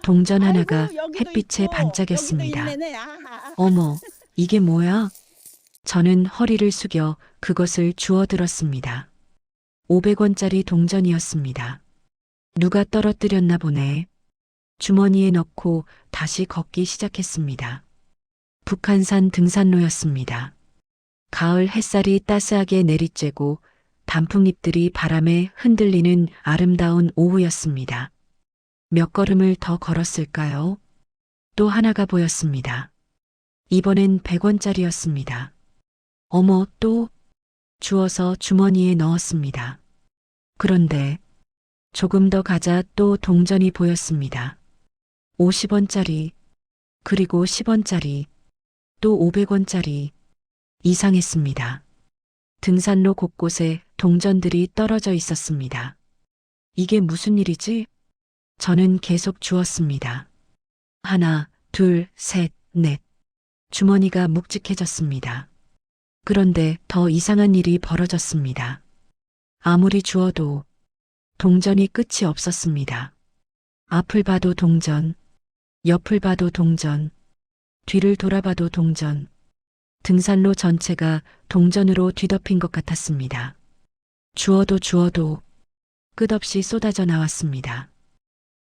동전 하나가 아이고, 여기도 햇빛에 있고, 여기도 반짝였습니다. 있네네. 아하. 어머, 이게 뭐야? 저는 허리를 숙여 그것을 주워들었습니다. 500원짜리 동전이었습니다. 누가 떨어뜨렸나 보네. 주머니에 넣고 다시 걷기 시작했습니다. 북한산 등산로였습니다. 가을 햇살이 따스하게 내리쬐고 단풍잎들이 바람에 흔들리는 아름다운 오후였습니다. 몇 걸음을 더 걸었을까요? 또 하나가 보였습니다. 이번엔 100원짜리였습니다. 어머, 또 주워서 주머니에 넣었습니다. 그런데 조금 더 가자 또 동전이 보였습니다. 50원짜리, 그리고 10원짜리, 또 500원짜리. 이상했습니다. 등산로 곳곳에 동전들이 떨어져 있었습니다. 이게 무슨 일이지? 저는 계속 주웠습니다. 하나, 둘, 셋, 넷. 주머니가 묵직해졌습니다. 그런데 더 이상한 일이 벌어졌습니다. 아무리 주워도 동전이 끝이 없었습니다. 앞을 봐도 동전, 옆을 봐도 동전, 뒤를 돌아봐도 동전. 등산로 전체가 동전으로 뒤덮인 것 같았습니다. 주워도 끝없이 쏟아져 나왔습니다.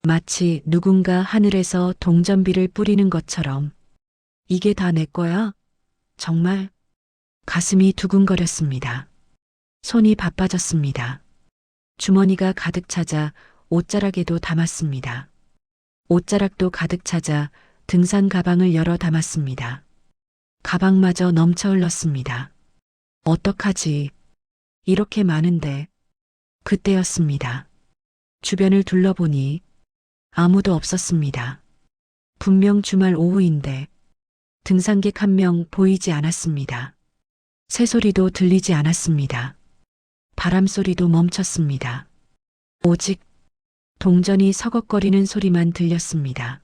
마치 누군가 하늘에서 동전비를 뿌리는 것처럼. 이게 다 내 거야? 정말? 가슴이 두근거렸습니다. 손이 바빠졌습니다. 주머니가 가득 차자 옷자락에도 담았습니다. 옷자락도 가득 차자 등산 가방을 열어 담았습니다. 가방마저 넘쳐 흘렀습니다. 어떡하지? 이렇게 많은데. 그때였습니다. 주변을 둘러보니 아무도 없었습니다. 분명 주말 오후인데 등산객 한 명 보이지 않았습니다. 새소리도 들리지 않았습니다. 바람 소리도 멈췄습니다. 오직 동전이 서걱거리는 소리만 들렸습니다.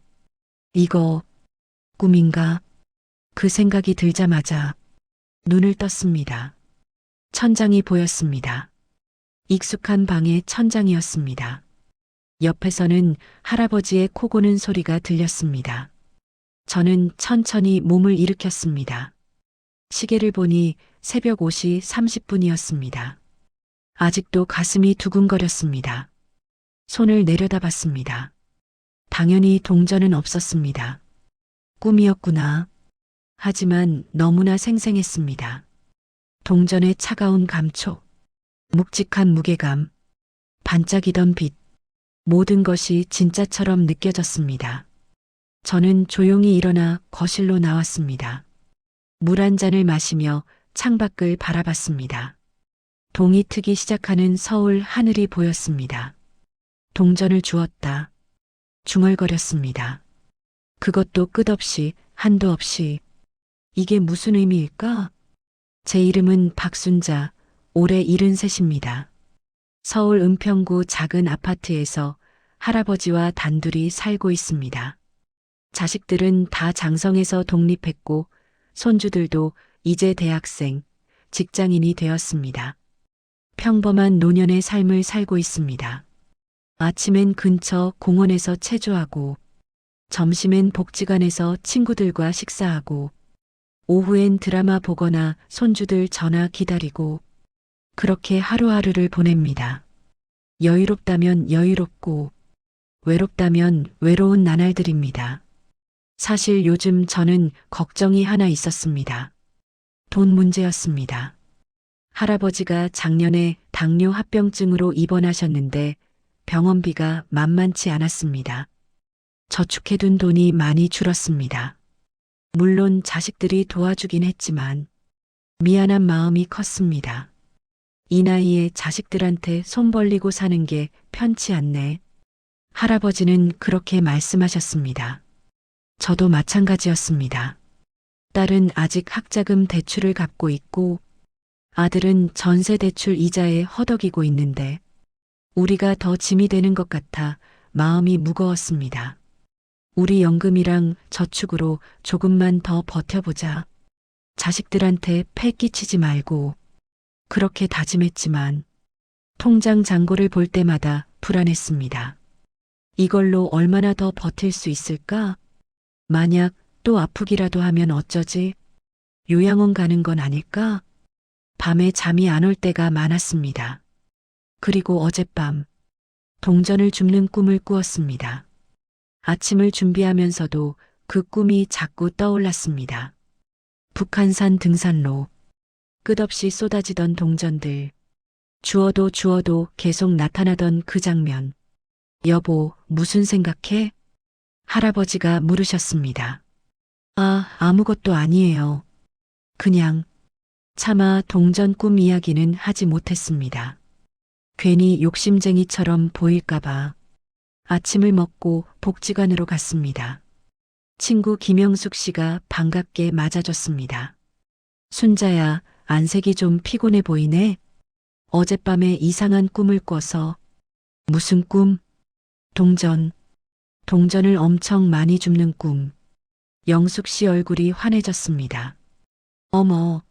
이거 꿈인가? 그 생각이 들자마자 눈을 떴습니다. 천장이 보였습니다. 익숙한 방의 천장이었습니다. 옆에서는 할아버지의 코 고는 소리가 들렸습니다. 저는 천천히 몸을 일으켰습니다. 시계를 보니 새벽 5시 30분이었습니다. 아직도 가슴이 두근거렸습니다. 손을 내려다봤습니다. 당연히 동전은 없었습니다. 꿈이었구나. 하지만 너무나 생생했습니다. 동전의 차가운 감촉, 묵직한 무게감, 반짝이던 빛, 모든 것이 진짜처럼 느껴졌습니다. 저는 조용히 일어나 거실로 나왔습니다. 물 한 잔을 마시며 창밖을 바라봤습니다. 동이 트기 시작하는 서울 하늘이 보였습니다. 동전을 주었다. 중얼거렸습니다. 그것도 끝없이, 한도 없이. 이게 무슨 의미일까? 제 이름은 박순자, 올해 73입니다. 서울 은평구 작은 아파트에서 할아버지와 단둘이 살고 있습니다. 자식들은 다 장성해서 독립했고 손주들도 이제 대학생, 직장인이 되었습니다. 평범한 노년의 삶을 살고 있습니다. 아침엔 근처 공원에서 체조하고, 점심엔 복지관에서 친구들과 식사하고, 오후엔 드라마 보거나 손주들 전화 기다리고, 그렇게 하루하루를 보냅니다. 여유롭다면 여유롭고, 외롭다면 외로운 나날들입니다. 사실 요즘 저는 걱정이 하나 있었습니다. 돈 문제였습니다. 할아버지가 작년에 당뇨 합병증으로 입원하셨는데 병원비가 만만치 않았습니다. 저축해둔 돈이 많이 줄었습니다. 물론 자식들이 도와주긴 했지만 미안한 마음이 컸습니다. 이 나이에 자식들한테 손 벌리고 사는 게 편치 않네. 할아버지는 그렇게 말씀하셨습니다. 저도 마찬가지였습니다. 딸은 아직 학자금 대출을 갚고 있고 아들은 전세 대출 이자에 허덕이고 있는데 우리가 더 짐이 되는 것 같아 마음이 무거웠습니다. 우리 연금이랑 저축으로 조금만 더 버텨보자. 자식들한테 패 끼치지 말고. 그렇게 다짐했지만 통장 잔고를 볼 때마다 불안했습니다. 이걸로 얼마나 더 버틸 수 있을까? 만약 또 아프기라도 하면 어쩌지? 요양원 가는 건 아닐까? 밤에 잠이 안 올 때가 많았습니다. 그리고 어젯밤 동전을 줍는 꿈을 꾸었습니다. 아침을 준비하면서도 그 꿈이 자꾸 떠올랐습니다. 북한산 등산로, 끝없이 쏟아지던 동전들, 주워도 주워도 계속 나타나던 그 장면. 여보, 무슨 생각해? 할아버지가 물으셨습니다. 아, 아무것도 아니에요. 그냥 차마 동전 꿈 이야기는 하지 못했습니다. 괜히 욕심쟁이처럼 보일까봐. 아침을 먹고 복지관으로 갔습니다. 친구 김영숙 씨가 반갑게 맞아줬습니다. 순자야, 안색이 좀 피곤해 보이네. 어젯밤에 이상한 꿈을 꿔서. 무슨 꿈? 동전. 동전을 엄청 많이 줍는 꿈. 영숙 씨 얼굴이 환해졌습니다. 어머,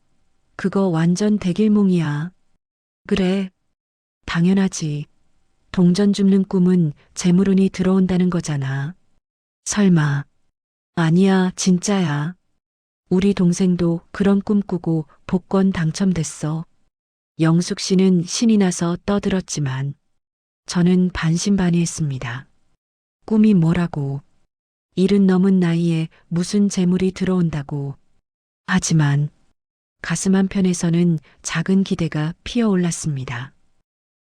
그거 완전 대길몽이야. 그래, 당연하지. 동전 줍는 꿈은 재물운이 들어온다는 거잖아. 설마. 아니야, 진짜야. 우리 동생도 그런 꿈 꾸고 복권 당첨됐어. 영숙 씨는 신이 나서 떠들었지만 저는 반신반의했습니다. 꿈이 뭐라고. 70 넘은 나이에 무슨 재물이 들어온다고. 하지만 가슴 한편에서는 작은 기대가 피어올랐습니다.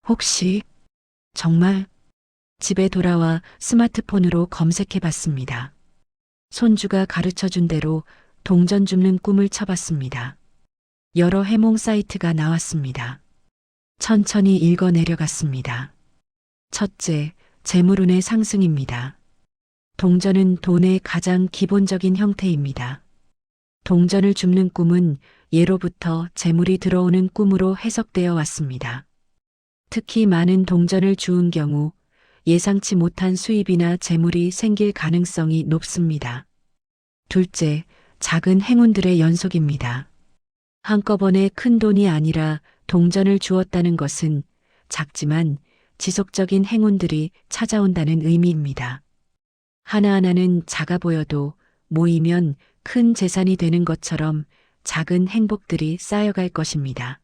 혹시 정말? 집에 돌아와 스마트폰으로 검색해 봤습니다. 손주가 가르쳐 준 대로 동전 줍는 꿈을 쳐봤습니다. 여러 해몽 사이트가 나왔습니다. 천천히 읽어 내려갔습니다. 첫째, 재물운의 상승입니다. 동전은 돈의 가장 기본적인 형태입니다. 동전을 줍는 꿈은 예로부터 재물이 들어오는 꿈으로 해석되어 왔습니다. 특히 많은 동전을 주운 경우 예상치 못한 수입이나 재물이 생길 가능성이 높습니다. 둘째, 작은 행운들의 연속입니다. 한꺼번에 큰 돈이 아니라 동전을 주었다는 것은 작지만 지속적인 행운들이 찾아온다는 의미입니다. 하나하나는 작아 보여도 모이면 큰 재산이 되는 것처럼 작은 행복들이 쌓여갈 것입니다.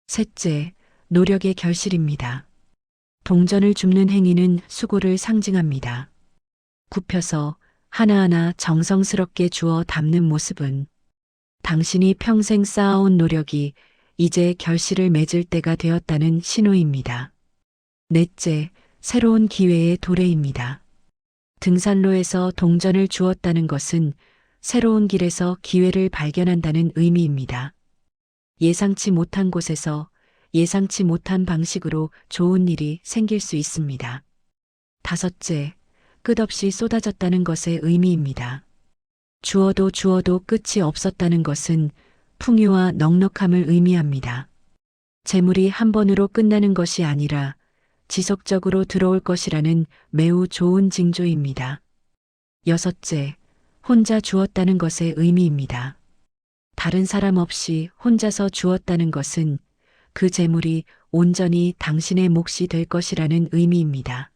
셋째, 노력의 결실입니다. 동전을 줍는 행위는 수고를 상징합니다. 굽혀서 하나하나 정성스럽게 주워 담는 모습은 당신이 평생 쌓아온 노력이 이제 결실을 맺을 때가 되었다는 신호입니다. 넷째, 새로운 기회의 도래입니다. 등산로에서 동전을 주었다는 것은 새로운 길에서 기회를 발견한다는 의미입니다. 예상치 못한 곳에서 예상치 못한 방식으로 좋은 일이 생길 수 있습니다. 다섯째, 끝없이 쏟아졌다는 것의 의미입니다. 주어도 주어도 끝이 없었다는 것은 풍요와 넉넉함을 의미합니다. 재물이 한 번으로 끝나는 것이 아니라 지속적으로 들어올 것이라는 매우 좋은 징조입니다. 여섯째, 혼자 주었다는 것의 의미입니다. 다른 사람 없이 혼자서 주었다는 것은 그 재물이 온전히 당신의 몫이 될 것이라는 의미입니다.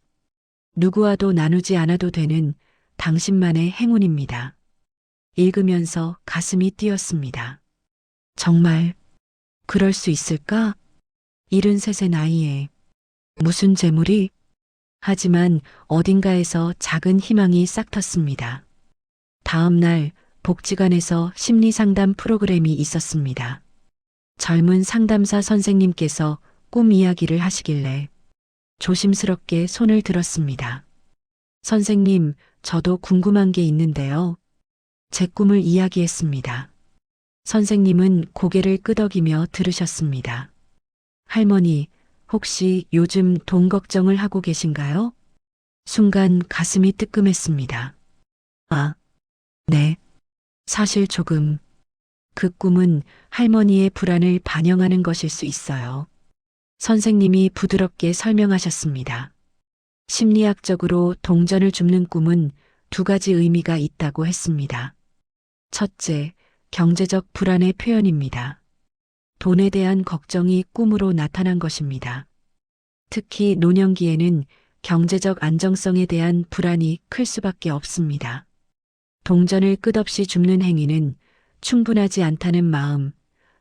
누구와도 나누지 않아도 되는 당신만의 행운입니다. 읽으면서 가슴이 뛰었습니다. 정말 그럴 수 있을까? 73의 나이에 무슨 재물이? 하지만 어딘가에서 작은 희망이 싹텄습니다. 다음 날 복지관에서 심리상담 프로그램이 있었습니다. 젊은 상담사 선생님께서 꿈 이야기를 하시길래 조심스럽게 손을 들었습니다. 선생님, 저도 궁금한 게 있는데요. 제 꿈을 이야기했습니다. 선생님은 고개를 끄덕이며 들으셨습니다. 할머니, 혹시 요즘 돈 걱정을 하고 계신가요? 순간 가슴이 뜨끔했습니다. 아, 네. 사실 조금. 그 꿈은 할머니의 불안을 반영하는 것일 수 있어요. 선생님이 부드럽게 설명하셨습니다. 심리학적으로 동전을 줍는 꿈은 두 가지 의미가 있다고 했습니다. 첫째, 경제적 불안의 표현입니다. 돈에 대한 걱정이 꿈으로 나타난 것입니다. 특히 노년기에는 경제적 안정성에 대한 불안이 클 수밖에 없습니다. 동전을 끝없이 줍는 행위는 충분하지 않다는 마음,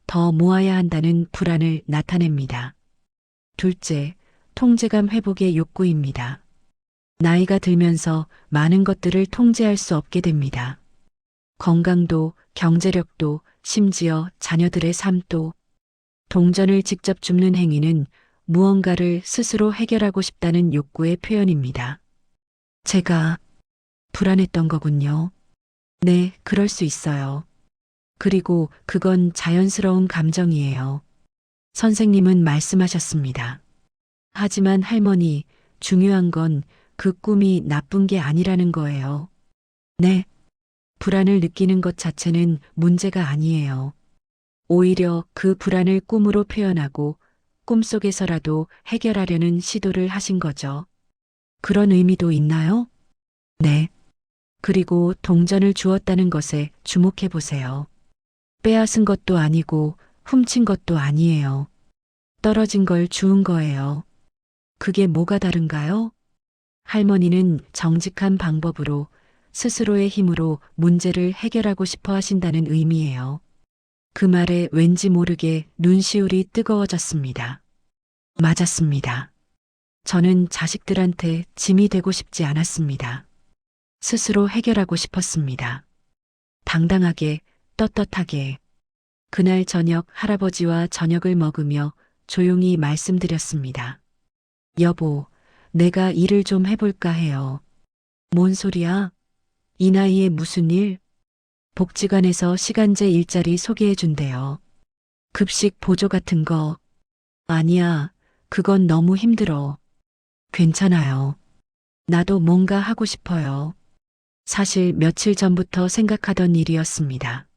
더 모아야 한다는 불안을 나타냅니다. 둘째, 통제감 회복의 욕구입니다. 나이가 들면서 많은 것들을 통제할 수 없게 됩니다. 건강도, 경제력도, 심지어 자녀들의 삶도. 동전을 직접 줍는 행위는 무언가를 스스로 해결하고 싶다는 욕구의 표현입니다. 제가 불안했던 거군요. 네, 그럴 수 있어요. 그리고 그건 자연스러운 감정이에요. 선생님은 말씀하셨습니다. 하지만 할머니, 중요한 건 그 꿈이 나쁜 게 아니라는 거예요. 네, 불안을 느끼는 것 자체는 문제가 아니에요. 오히려 그 불안을 꿈으로 표현하고 꿈속에서라도 해결하려는 시도를 하신 거죠. 그런 의미도 있나요? 네. 그리고 동전을 주었다는 것에 주목해 보세요. 빼앗은 것도 아니고 훔친 것도 아니에요. 떨어진 걸 주운 거예요. 그게 뭐가 다른가요? 할머니는 정직한 방법으로 스스로의 힘으로 문제를 해결하고 싶어 하신다는 의미예요. 그 말에 왠지 모르게 눈시울이 뜨거워졌습니다. 맞았습니다. 저는 자식들한테 짐이 되고 싶지 않았습니다. 스스로 해결하고 싶었습니다. 당당하게, 떳떳하게. 그날 저녁 할아버지와 저녁을 먹으며 조용히 말씀드렸습니다. 여보, 내가 일을 좀 해볼까 해요. 뭔 소리야? 이 나이에 무슨 일? 복지관에서 시간제 일자리 소개해 준대요. 급식 보조 같은 거. 아니야, 그건 너무 힘들어. 괜찮아요. 나도 뭔가 하고 싶어요. 사실 며칠 전부터 생각하던 일이었습니다.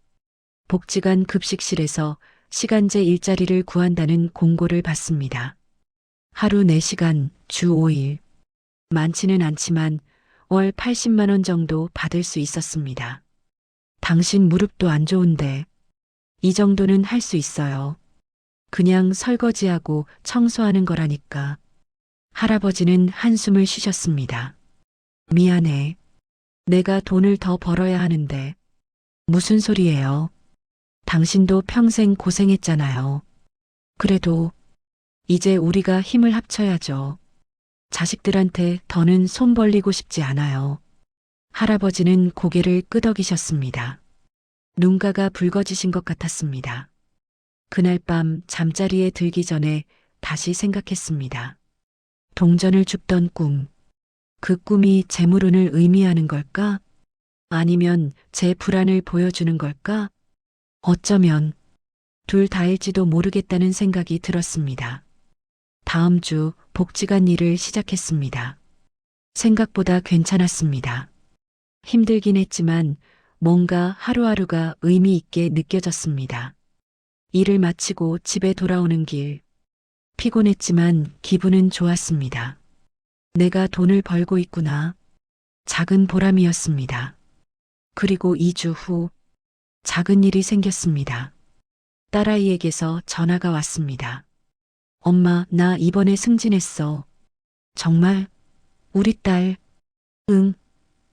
복지관 급식실에서 시간제 일자리를 구한다는 공고를 받습니다. 하루 4시간, 주 5일. 많지는 않지만 월 80만 원 정도 받을 수 있었습니다. 당신 무릎도 안 좋은데 이 정도는 할 수 있어요. 그냥 설거지하고 청소하는 거라니까. 할아버지는 한숨을 쉬셨습니다. 미안해. 내가 돈을 더 벌어야 하는데. 무슨 소리예요? 당신도 평생 고생했잖아요. 그래도 이제 우리가 힘을 합쳐야죠. 자식들한테 더는 손 벌리고 싶지 않아요. 할아버지는 고개를 끄덕이셨습니다. 눈가가 붉어지신 것 같았습니다. 그날 밤 잠자리에 들기 전에 다시 생각했습니다. 동전을 줍던 꿈. 그 꿈이 제 물운을 의미하는 걸까? 아니면 제 불안을 보여주는 걸까? 어쩌면 둘 다일지도 모르겠다는 생각이 들었습니다. 다음 주 복지관 일을 시작했습니다. 생각보다 괜찮았습니다. 힘들긴 했지만 뭔가 하루하루가 의미 있게 느껴졌습니다. 일을 마치고 집에 돌아오는 길. 피곤했지만 기분은 좋았습니다. 내가 돈을 벌고 있구나. 작은 보람이었습니다. 그리고 2주 후 작은 일이 생겼습니다. 딸아이에게서 전화가 왔습니다. 엄마, 나 이번에 승진했어. 정말? 우리 딸. 응.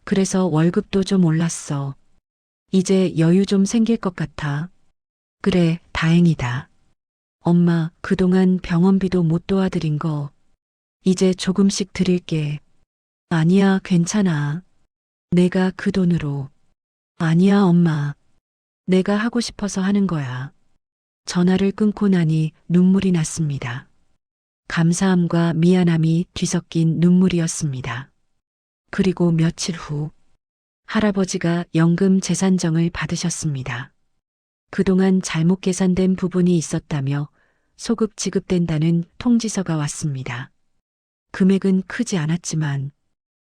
그래서 월급도 좀 올랐어. 이제 여유 좀 생길 것 같아. 그래, 다행이다. 엄마, 그동안 병원비도 못 도와드린 거 이제 조금씩 드릴게. 아니야, 괜찮아. 내가 그 돈으로. 아니야, 엄마. 내가 하고 싶어서 하는 거야. 전화를 끊고 나니 눈물이 났습니다. 감사함과 미안함이 뒤섞인 눈물이었습니다. 그리고 며칠 후 할아버지가 연금 재산정을 받으셨습니다. 그동안 잘못 계산된 부분이 있었다며 소급 지급된다는 통지서가 왔습니다. 금액은 크지 않았지만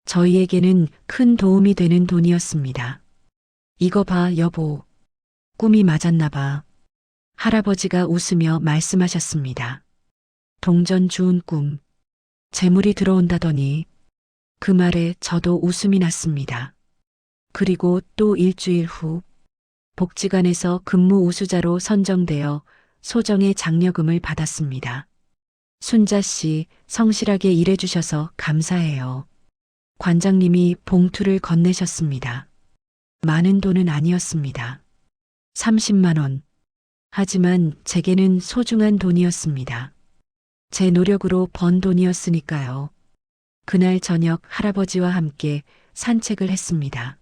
저희에게는 큰 도움이 되는 돈이었습니다. 이거 봐, 여보. 꿈이 맞았나 봐. 할아버지가 웃으며 말씀하셨습니다. 동전 주운 꿈. 재물이 들어온다더니 그 말에 저도 웃음이 났습니다. 그리고 또 일주일 후 복지관에서 근무 우수자로 선정되어 소정의 장려금을 받았습니다. 순자 씨, 성실하게 일해주셔서 감사해요. 관장님이 봉투를 건네셨습니다. 많은 돈은 아니었습니다. 30만 원. 하지만 제게는 소중한 돈이었습니다. 제 노력으로 번 돈이었으니까요. 그날 저녁 할아버지와 함께 산책을 했습니다.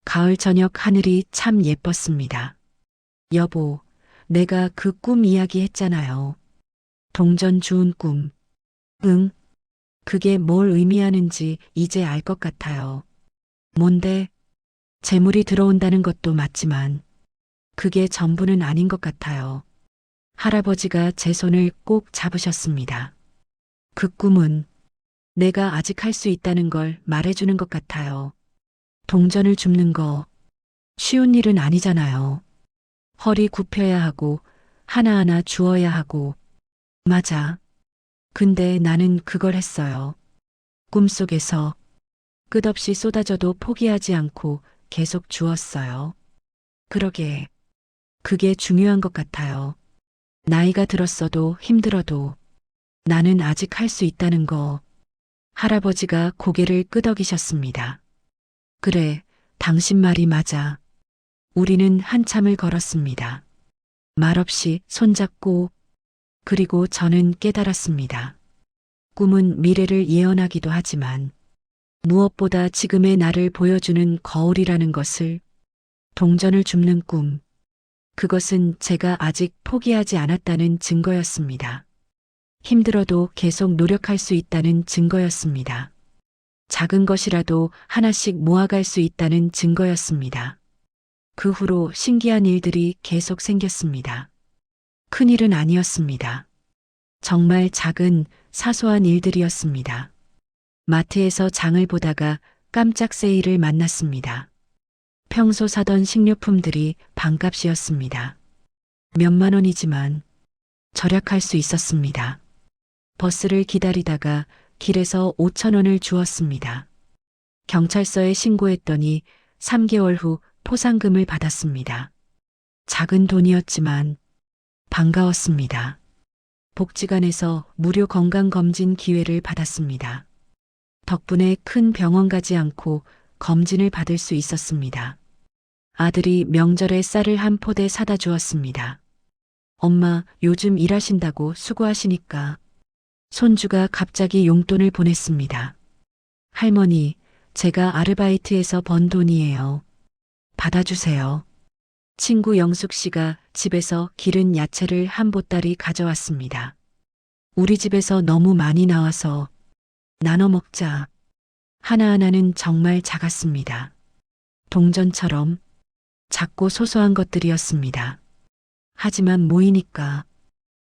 가을 저녁 하늘이 참 예뻤습니다. 여보, 내가 그 꿈 이야기 했잖아요. 동전 주운 꿈. 응, 그게 뭘 의미하는지 이제 알 것 같아요. 뭔데? 재물이 들어온다는 것도 맞지만 그게 전부는 아닌 것 같아요. 할아버지가 제 손을 꼭 잡으셨습니다. 그 꿈은 내가 아직 할 수 있다는 걸 말해주는 것 같아요. 동전을 줍는 거 쉬운 일은 아니잖아요. 허리 굽혀야 하고 하나하나 주어야 하고. 맞아. 근데 나는 그걸 했어요. 꿈속에서 끝없이 쏟아져도 포기하지 않고 계속 주었어요. 그러게. 그게 중요한 것 같아요. 나이가 들었어도 힘들어도 나는 아직 할 수 있다는 거. 할아버지가 고개를 끄덕이셨습니다. 그래, 당신 말이 맞아. 우리는 한참을 걸었습니다. 말없이 손잡고, 그리고 저는 깨달았습니다. 꿈은 미래를 예언하기도 하지만 무엇보다 지금의 나를 보여주는 거울이라는 것을. 동전을 줍는 꿈. 그것은 제가 아직 포기하지 않았다는 증거였습니다. 힘들어도 계속 노력할 수 있다는 증거였습니다. 작은 것이라도 하나씩 모아갈 수 있다는 증거였습니다. 그 후로 신기한 일들이 계속 생겼습니다. 큰 일은 아니었습니다. 정말 작은 사소한 일들이었습니다. 마트에서 장을 보다가 깜짝 세일을 만났습니다. 평소 사던 식료품들이 반값이었습니다. 몇만 원이지만 절약할 수 있었습니다. 버스를 기다리다가 길에서 5천 원을 주었습니다. 경찰서에 신고했더니 3개월 후 포상금을 받았습니다. 작은 돈이었지만 반가웠습니다. 복지관에서 무료 건강검진 기회를 받았습니다. 덕분에 큰 병원 가지 않고 검진을 받을 수 있었습니다. 아들이 명절에 쌀을 한 포대 사다 주었습니다. 엄마, 요즘 일하신다고 수고하시니까. 손주가 갑자기 용돈을 보냈습니다. 할머니, 제가 아르바이트해서 번 돈이에요. 받아주세요. 친구 영숙 씨가 집에서 기른 야채를 한 보따리 가져왔습니다. 우리 집에서 너무 많이 나와서 나눠 먹자. 하나하나는 정말 작았습니다. 동전처럼 작고 소소한 것들이었습니다. 하지만 모이니까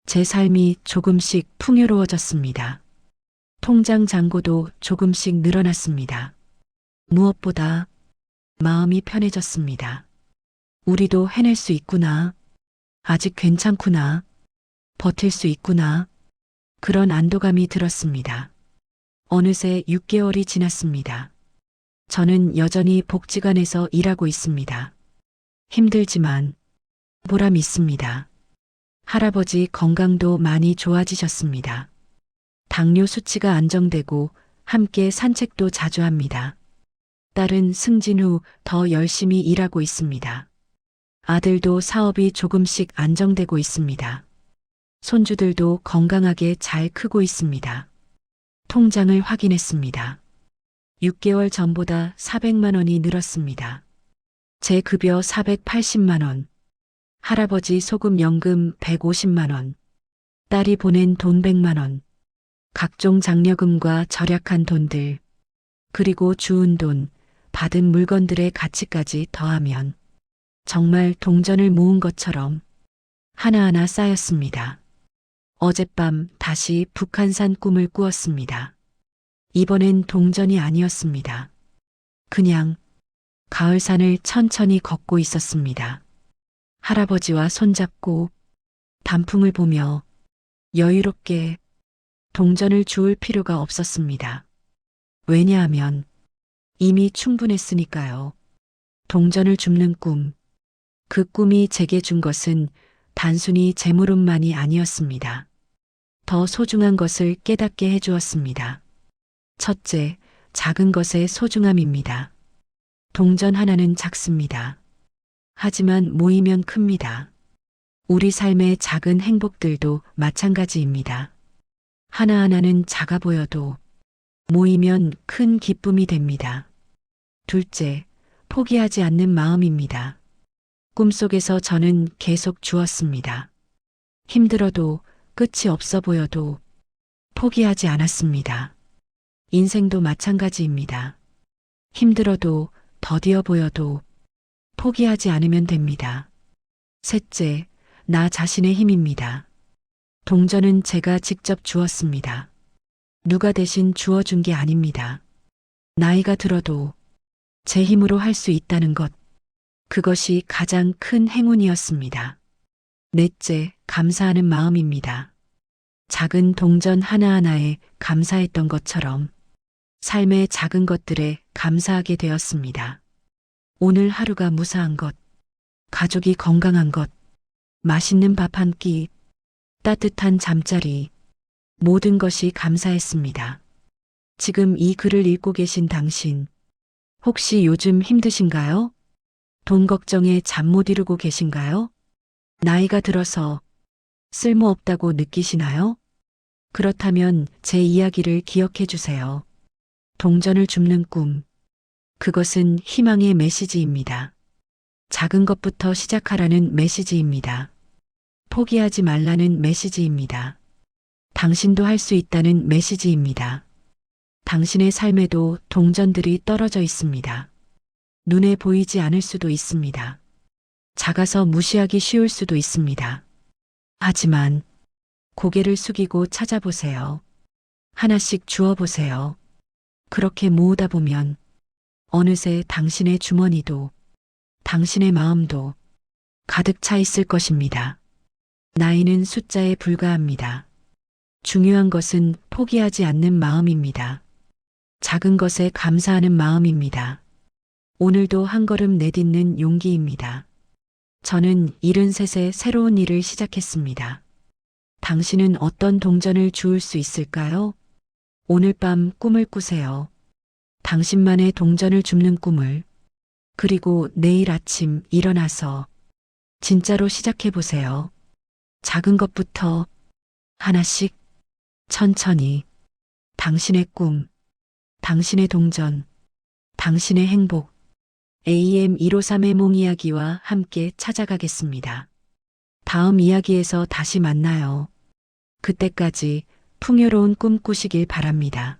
제 삶이 조금씩 풍요로워졌습니다. 통장 잔고도 조금씩 늘어났습니다. 무엇보다 마음이 편해졌습니다. 우리도 해낼 수 있구나. 아직 괜찮구나. 버틸 수 있구나. 그런 안도감이 들었습니다. 어느새 6개월이 지났습니다. 저는 여전히 복지관에서 일하고 있습니다. 힘들지만 보람 있습니다. 할아버지 건강도 많이 좋아지셨습니다. 당뇨 수치가 안정되고 함께 산책도 자주 합니다. 딸은 승진 후 더 열심히 일하고 있습니다. 아들도 사업이 조금씩 안정되고 있습니다. 손주들도 건강하게 잘 크고 있습니다. 통장을 확인했습니다. 6개월 전보다 400만 원이 늘었습니다. 제 급여 480만 원. 할아버지 소금 연금 150만 원. 딸이 보낸 돈 100만 원. 각종 장려금과 절약한 돈들. 그리고 주운 돈, 받은 물건들의 가치까지 더하면 정말 동전을 모은 것처럼 하나하나 쌓였습니다. 어젯밤 다시 북한산 꿈을 꾸었습니다. 이번엔 동전이 아니었습니다. 그냥 가을산을 천천히 걷고 있었습니다. 할아버지와 손잡고 단풍을 보며 여유롭게. 동전을 주울 필요가 없었습니다. 왜냐하면 이미 충분했으니까요. 동전을 줍는 꿈. 그 꿈이 제게 준 것은 단순히 재물운만이 아니었습니다. 더 소중한 것을 깨닫게 해주었습니다. 첫째, 작은 것의 소중함입니다. 동전 하나는 작습니다. 하지만 모이면 큽니다. 우리 삶의 작은 행복들도 마찬가지입니다. 하나하나는 작아 보여도 모이면 큰 기쁨이 됩니다. 둘째, 포기하지 않는 마음입니다. 꿈속에서 저는 계속 주었습니다. 힘들어도 끝이 없어 보여도 포기하지 않았습니다. 인생도 마찬가지입니다. 힘들어도 더디어 보여도 포기하지 않으면 됩니다. 셋째, 나 자신의 힘입니다. 동전은 제가 직접 주었습니다. 누가 대신 주어준 게 아닙니다. 나이가 들어도 제 힘으로 할 수 있다는 것, 그것이 가장 큰 행운이었습니다. 넷째, 감사하는 마음입니다. 작은 동전 하나하나에 감사했던 것처럼 삶의 작은 것들에 감사하게 되었습니다. 오늘 하루가 무사한 것, 가족이 건강한 것, 맛있는 밥 한 끼, 따뜻한 잠자리, 모든 것이 감사했습니다. 지금 이 글을 읽고 계신 당신, 혹시 요즘 힘드신가요? 돈 걱정에 잠 못 이루고 계신가요? 나이가 들어서 쓸모없다고 느끼시나요? 그렇다면 제 이야기를 기억해 주세요. 동전을 줍는 꿈. 그것은 희망의 메시지입니다. 작은 것부터 시작하라는 메시지입니다. 포기하지 말라는 메시지입니다. 당신도 할 수 있다는 메시지입니다. 당신의 삶에도 동전들이 떨어져 있습니다. 눈에 보이지 않을 수도 있습니다. 작아서 무시하기 쉬울 수도 있습니다. 하지만 고개를 숙이고 찾아보세요. 하나씩 주워보세요. 그렇게 모으다 보면 어느새 당신의 주머니도 당신의 마음도 가득 차 있을 것입니다. 나이는 숫자에 불과합니다. 중요한 것은 포기하지 않는 마음입니다. 작은 것에 감사하는 마음입니다. 오늘도 한 걸음 내딛는 용기입니다. 저는 73세 새로운 일을 시작했습니다. 당신은 어떤 동전을 주울 수 있을까요? 오늘 밤 꿈을 꾸세요. 당신만의 동전을 줍는 꿈을. 그리고 내일 아침 일어나서 진짜로 시작해 보세요. 작은 것부터 하나씩 천천히 당신의 꿈, 당신의 동전, 당신의 행복. AM153의 몽 이야기와 함께 찾아가겠습니다. 다음 이야기에서 다시 만나요. 그때까지 풍요로운 꿈 꾸시길 바랍니다.